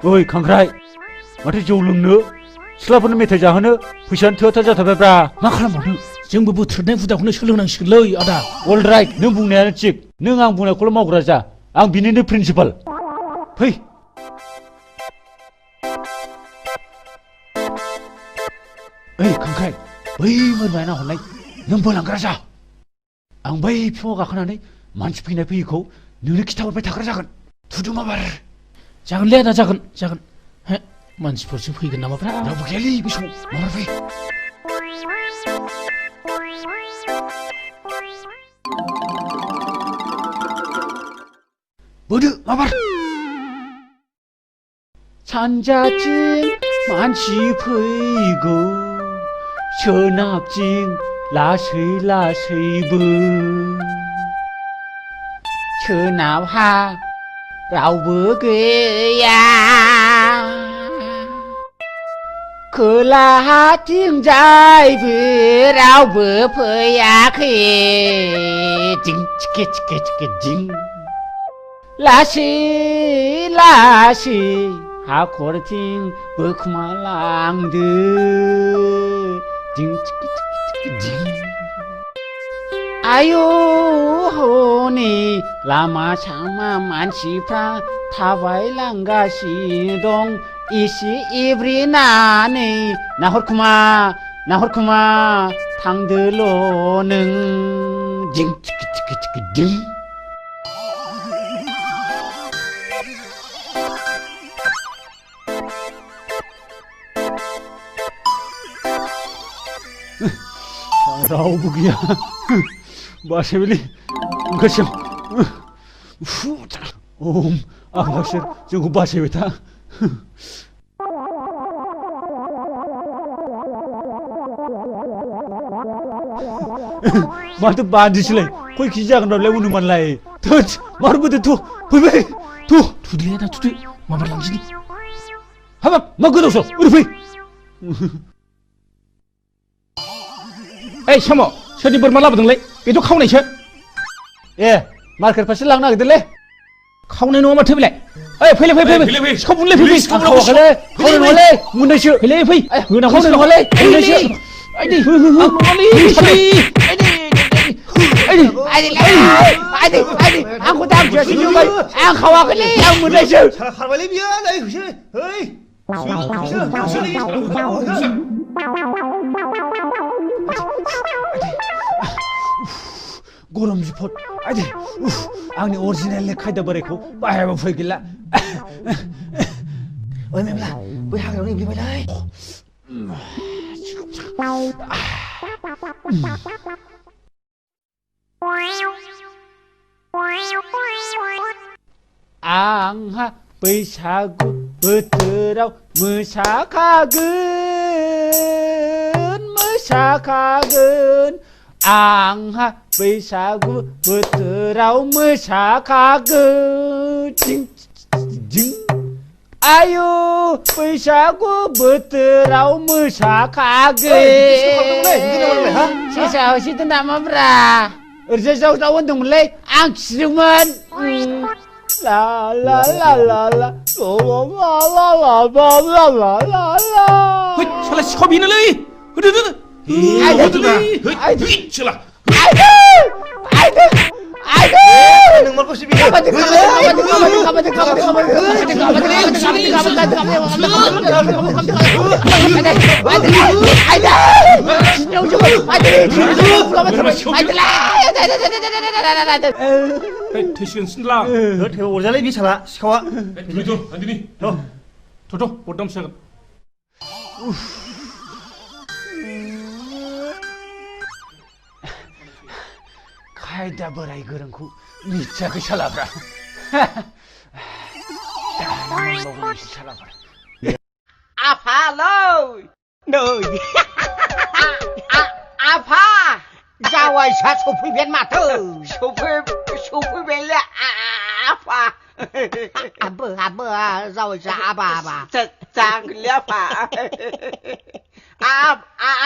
ओइ खांख्राइ माथो जौ लोंनो सिख्लाफोरनो मेथाइ जाहोनो फैसायानो थोआ थोआ जाथारबायब्रा मा खालामबावनो जोंबो बोथ्रोदनाय हुदाखौनो सोलोंनांसिगोनलै आदा अल राइट नों बुंनायानो थिग नों आं बुंनायखौल' मावग्रा जा आं बिनिनो प्रिन्सिपाल फै ओइ खांख्राइ बै मोरमाया नाहरनाय नों बोलांग्रा जा आं बै बिफाङाव गाखोनानै मानसि फैनाय फैयैखौ नोंनो खिथाहरबाय थाग्रा जागोन थुदुमाबार जागोनलै आदा जागोन हे मानसिफोरसो फैगोन नामाब्रा रावबो गैयालै बे समाव माबार फै बोदो माबार सानजाथिं मानसि फैगौ सोनाबथिं लासै लासैबो सोनाबहा रावबो गैया खोलाहाथिंजायबो रावबो फैयाखै दिं चिके चिके चिके दिं लासै लासै हाखरथिं बोखोमालांदो दिं चिके चिके चिके दिं आयौ हनै लामा सामा मानसिफ्रा थाबायलांगासिनो दं एसे एब्रेनानै नाहरखुमा थांदोल' नों दिं चिके चिके चिके दिं रावबो गैया बासायबायलै ओंखारसै ओम आफा जोंखौ बासायबाय था माथो बादिसैलाय खय केजि जागोन बेलाय अनुमानलाय थोद मारबोदो थु फैबाय थुदो आदा थुदो माबार लांसै हाबाब मा गोदावसो ओरै फै ओइ साम' सोरनि बोरमा लाबोदोंलै बेथ' खावनायसो ए मार्केट फारसे लांनो नागिरदोंलै खावनाय नङा माथो बेलाय ओइ फैलै सिखाव बुनलै फै खावाखैलै खावनाय नङालै मोननैसो फैलै फै खावनाय नङालै मोननैसो आइदै आंखौ दामथियासो नुबाय आं खावाखैलै आं मोननैसो खारबायलै बियो नै ओइ गरम बिफद आइदे आंनि अरिजिनेल खायदा बोरायखौ बाहायाबा फै गैला ओइ मेमला बै हाग्रायावनो एब्लेबायलै आंहा बैसागु बोथोराव मोसाखागोन आंहा बैसागु बोथोराव मोसाखागोन दिं आयु बैसागु बोथोराव मोसाखागोन सेसा होसिदो नामाब्रा ओरैजाय जाव होनदोंमोनलै आं खिदोंमोन ला ला ला ला ला साला सिखाव बेनोलै होदो नों मारखौसो बियो थैसिगोन सिनला थेव अरजालै बे साला सिखावा थ' बदनाम जागोन खायदा बोराय गोरोंखौ मिथियाखै सालाफ्रा आफालै नै आफा जावायसा सफैबाय माथो सफैबायलै आफा आबो जावायसा आबा जागोनलै आफा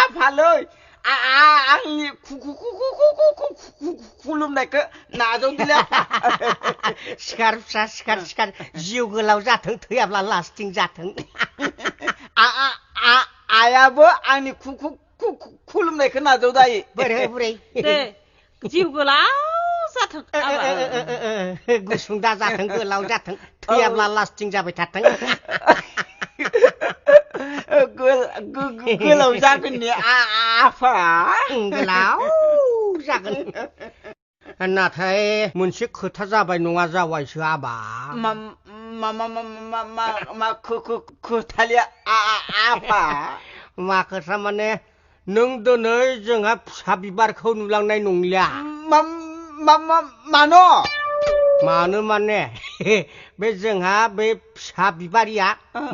आफालै आंनि खुलुमनायखौ नाजावदोलै सिखार फिसा सिखार जिउ गोलाव जाथों थैयाब्ला लास्टिं जाथों आयाबो आंनि खुलुमनायखौ नाजावदायो बुरै दे जिउ गोलाव जाथों गुसुं दा जाथों गोलाव जाथों थैयाब्ला लास्टिं जाबाय थाथों गोलाव जागोन ने आफा गोलाव जागोन नाथाय मोनसे खोथा जाबाय नङा जावायसो आबा मा खोथाले आफा मा खोथा माने नों दिनै जोंहा फिसा बिबारखौ नुलांनाय नंलिया मानो माने बे जोंहा बे फिसा बिबारिया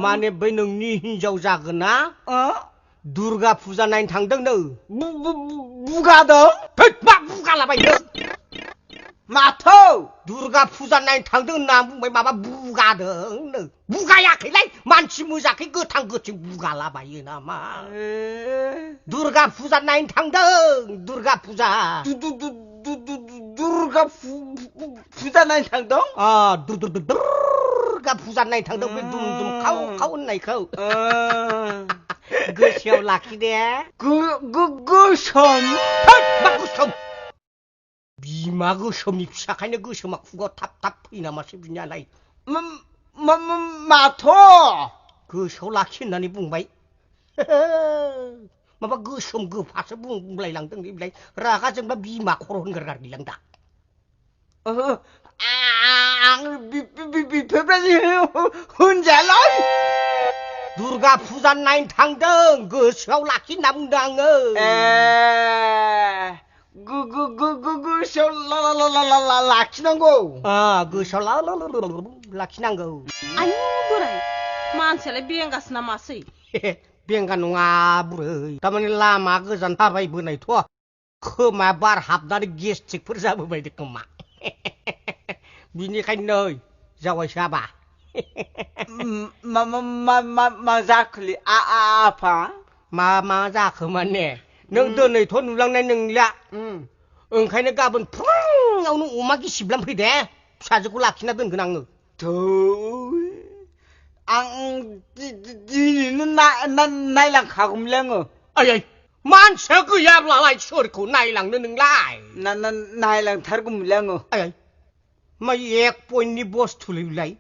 माने बै नोंनि हिनजाव जागोन ना दुर्गा फुजा नायनो थांदों नो बुगादों मा बुगालाबायनो माथो दुर्गा फुजा नायनो थांदों होनना बुंबाय माबा बुगादों नो बुगायाखैलाय मानसि मोजाखै गोथां गोथां बुगालाबायो नामा दुर्गा फुजा नायनो थांदों दुर्गा फुजा दुर्गा फुजा नायनो थांदों दुर्गा फुजा नायनो थांदों बे दुम दुम खाव खाव होननायखौ गोसोआव लाखि दे गोसोम मा गोसोम बिमा गोसोमनि फिसाखायनो गोसोमा खुगायाव थाब थाब फैयो नामासो बिनियालाय माथो गोसोआव लाखि होननानै बुंबाय माबा गोसोम गोफासो बुंलायलांदों बेलाय रागा जोंबा बिमा खर' होनगारगारगैलां दा आं बेफोरबायदि होनजायालै दुर्गा फुजा नायनो थांदों गोसोआव लाखि होनना बुंदों आङो गोसोआव लाखिनांगौ गोसोआव लाखिनांगौ आयु बोराय मानसियालाय बेंगासो नामासै बेंगा नङा बुरै थारमाने लामा गोजान थाबायबोनायथ' खोमा बार हाबनानै गेस्ट्रिकफोर जाबोबायदि खोमा बिनिखायनो नै जावायसो आबा मा जाखोलै आफा मा जाखो माने नों दिनैथ' नुलांनाय नंलिया ओंखायनो गाबोन फुङावनो अमा गिसिबलां फैदे फिसाजोखौ लाखिना दोनगोन आङो आं दिनैनो नायलांखागौमोनलै आङो आयै मानसिया गैयाब्लालाय सोरखौ नायलांनो नोंलाय नायलांथारगौमोनलै आङो आयै मा एक पइन्टनि बस्थुलैलाय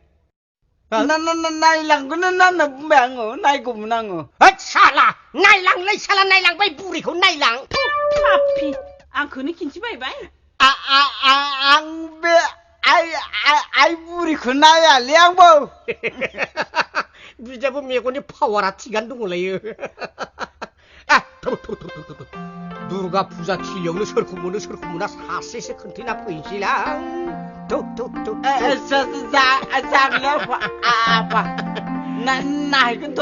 नायलांगोन होनना बुंबाय आङो नायगौमोन आङो होद साला नायलांलाय साला नायलांबाय बुरैखौ नायलां पापि आंखौनो खिन्थिबायबाय आं बे आइ बुरिखौ नायालै आंबो बिदाबो मेगननि पावारा थिगानो दङलायो दुर्गा फुजा थिलियावनो सोरखौ मोना सासेसो खोन्थैना फैनोसैलां जागोन आफा नायगोनथ'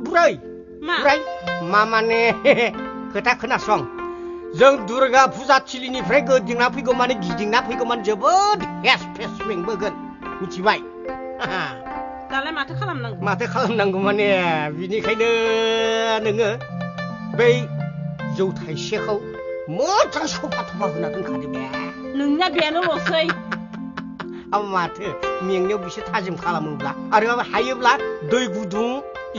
बुरै मा माने खोथा खोनासं जों दुर्गा फुजा थिलिनिफ्राय गिदिंना फैगौ माने जोबोद हेस फेस मेंबोगोन मिथिबाय दालाय माथो खालामनांगौ माने बिनिखायनो नोङो बै जौ थाइसेखौ मोजां सफा थफा होना दोनखादो बे नोंना बेनोल'सै माथो मेंनायाव बिसोर थाजिम खालामोब्ला आरो हायोब्ला दै गुदुं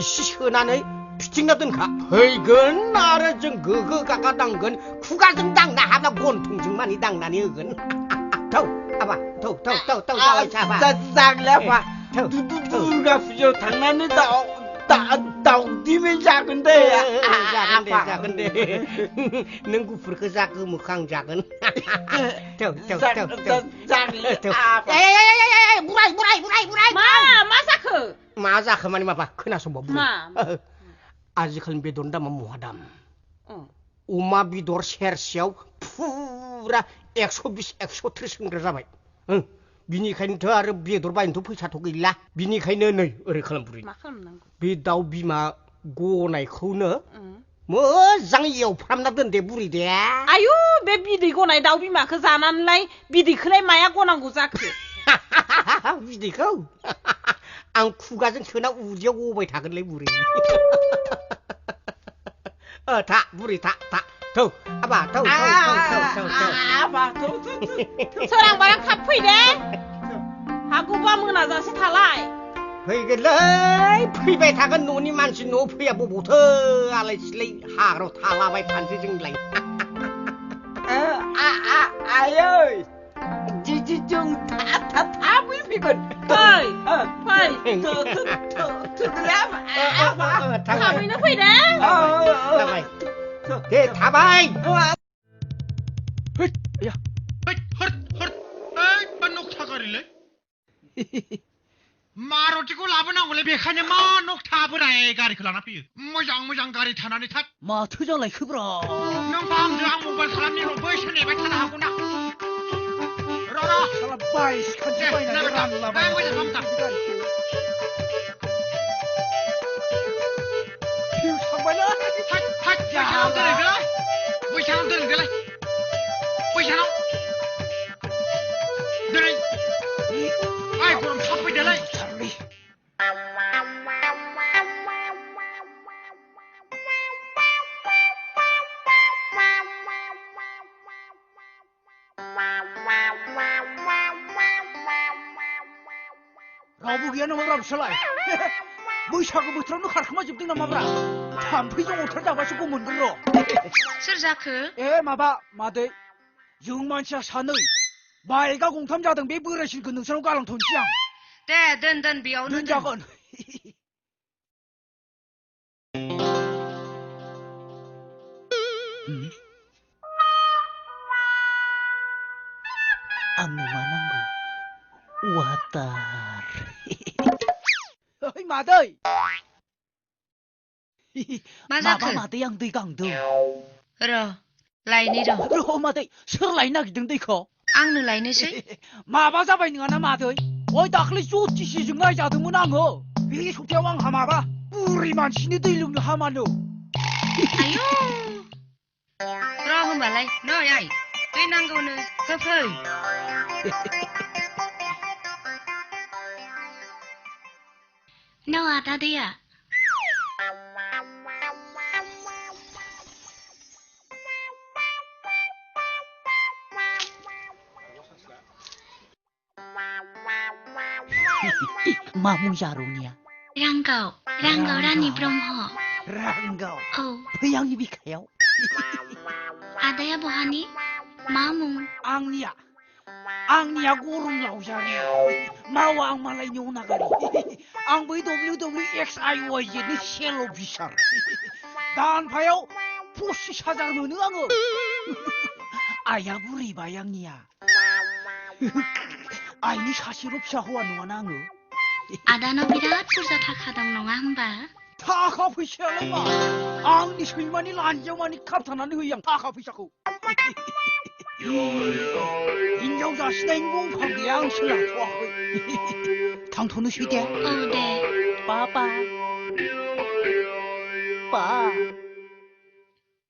इसे सोनानै फिथिंना दोनखा फैगोन आरो जों गोगो गागा दांगोन खुगाजों दांना हाब्ला गन्थंजों मानि दांनानै होगोन थौ आबा थौ जागोन आफा दुर्गा फुजायाव थांनानै दाउदिमै जागोन दे जागोन दे नों गुफुरखौ जा गोमोखौ आं जागोन बुराय मा जाखो माने माबा खोनासंबाव आजिखालि बेदरनि दामा महा दाम अमा बेदर सेरसेयाव फुरा 120 130 होनग्रा जाबाय बिनिखायनोथ' आरो बेदर बायनोथ' फैसाथ' गैला बिनिखायनो नै ओरै खालाम बुरै मा खालामनांगौ बे दाउ बिमा गनायखौनो मोजाङै एवफ्रामना दोन दे बुरै दे आयु बे बिदै गनाय दाउ बिमाखौ जानानैलाय बिदैखौलाय माया गनांगौ जाखो बिदैखौ आं खुगाजों सोना उदैयाव गबाय थागोनलै बुरै था बुरै था थौ आबा थौ आबा थौ सोरां बारां थाब फै दे हागौबा मोनाजासे थालाय फैगोनलै फैबाय थागोन न'नि मानसि न'आव फैया बबावथो आलाय सिलाय हाग्रायाव थालाबाय थानोसै जोंलाय आयै जों थाबै फैगोन फै फै थाबैनो फै दे थाबाय दे थाबाय मारुतिखौ लाबोनांगौलै बेखायनो मा नखथा बोराय गारिखौ लाना फैयो मोजां गारि थानानै थाद माथो जालायखोब्रा नों फाहामदो आं मबाइल खालामनि र' बैसो नेबाय थानो हागौ ना र' साला बाइस खान्थि बायनानै रानलाबाय मोजां फाहामथार फिउस थांबायलै बैसानाव दोनैदोलाय बैसानाव दोनै आय गरम थाब फैदोलाय रावबो गैया नामाब्रा बिसोरलाय बैसागु बोथोरावनो खारखोमाजोबदों नामाब्रा थाम्फैजों अरथार जाबासो गम मोनगोन र' सोर जाखो ए माबा मादै जों मानसिया सानै बाइकआ गंथाम जादों बे बोरायसिनखौ नोंसोरनाव गालांथ'नोसै आं दे दोन बेयावनो दोनजागोन आंनो मा नांगौ वाटार ओइ मादै मा जाखो मादै आं दै गांदों र' लायनि र' मादै सोर लायनो नागिरदों दैखौ आंनो लायनोसै माबा जाबाय नङाना मादै ओइ दाख्लै ज्योतिषिजों नायजादोंमोन आङो बे सप्तायाव आंहा माबा बुरै मानसिनि दै लोंनो हामानो आयौ र' होमबालाय नै आइ दै नांगौनो होफै न' आदा दैया मा मुं जारौनिया रांगाव रानि ब्रह्म रांगाव औ फै आंनि बिखायाव आदाया बहानि मा मुं आंनिया गरम लावजारि मावा आं मालायनि अनागारि आं बै WWXIYZ नि सेल अफिसार दानफायाव 25,000 मोनो आङो आइया बुरैबाय आंनिया आइनि सासेल' फिसा हौवा नङाना आङो आदानाव बिराद बुरजा थाखा दं नङा होमबा थाखा फैसायालाय मा आंनि सैमानि लान्जायाव मानि खाबथानानै होयो आं थाखा फैसाखौ हिनजाव जासिनायनि दंफां गैया आंसो लाथ'वाखै थांथ'नोसै दे औ दे बाबा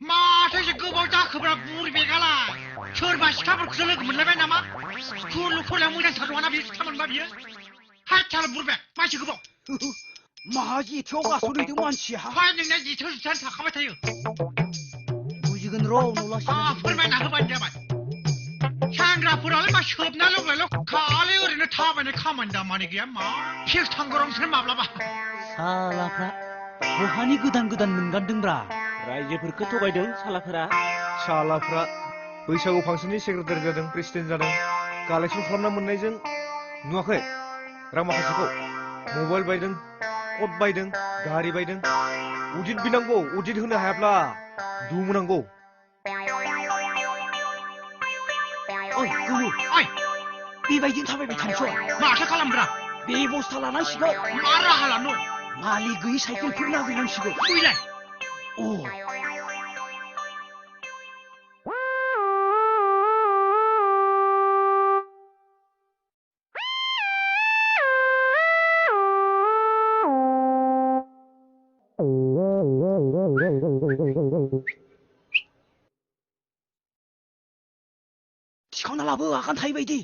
माथो एसे गोबाव जाखोब्रा बुरि बेगालाय सोरबा सिख्लाफोरखौसो लोगो मोनलायबाय नामा स्कुल फरायनायाव मोजांथार नङाना बियो सिख्ला मोनबा बियो हायथाला बुरबाय मानसि गोबाव माहा जेथोआव गास'हैदों मानसिया फाय नोंना जेथो जुथानो थाखाबाय थायो बुजिगोन र' उनाव फोरमायना होबानो जाबाय सेंग्राफोरालाय मा सोबना लोंलायल' खालि ओरैनो थाबायनाय खामानि दामानि गैया मा फिक्स थांगोरसै माब्लाबा सालाफ्रा बहानि गोदान मोनगारदोंब्रा रायजोफोरखौ थगायदों सालाफ्रा बैसागु फांसननि सेक्रेटारि जादों प्रेसिडेन्ट जादों कालेक्सन खालामना मोननायजों नुवाखै रां माखासेखौ मबाइल बायदों कट बायदों गारि बायदों अडिट बिनांगौ अडिट होनो हायाब्ला दुमनांगौ ओइ गोमो बेबायदिनो थाबायबाय थानोसै माथो खालामब्रा बेबस्था लानांसिगौ मा राहा लानो मालिक गैयि साइकेलफोर नागिरनांसिगौ बैलाय अ थिखांना लाबो आगान थायै बायदि